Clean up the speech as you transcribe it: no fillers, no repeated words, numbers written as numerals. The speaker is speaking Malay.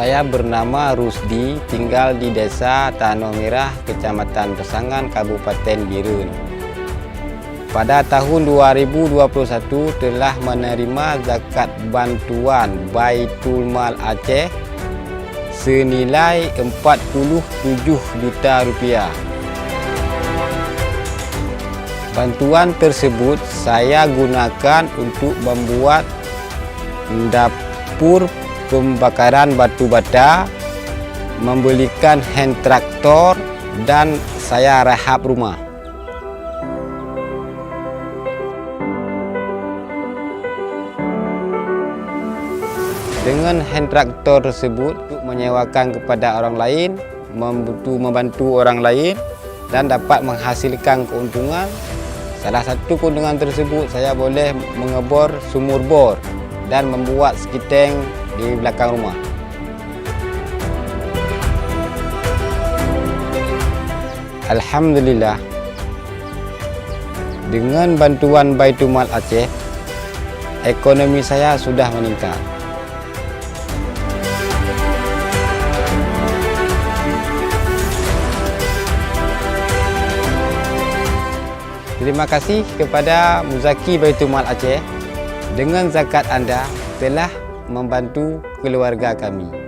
Saya bernama Rusdi, tinggal di Desa Tanah Merah, Kecamatan Pesangan, Kabupaten Birun. Pada tahun 2021 telah menerima zakat bantuan Baitul Mal Aceh senilai 47 juta rupiah. Bantuan tersebut saya gunakan untuk membuat dapur pembakaran batu bata, membelikan hand traktor, dan saya rehab rumah. Dengan hand traktor tersebut untuk menyewakan kepada orang lain, membantu orang lain dan dapat menghasilkan keuntungan. Salah satu keuntungan tersebut saya boleh mengebor sumur bor dan membuat skiteng di belakang rumah. Alhamdulillah, dengan bantuan Baitul Mal Aceh, ekonomi saya sudah meningkat. Terima kasih kepada Muzaki Baitul Mal Aceh. Dengan zakat anda telah membantu keluarga kami.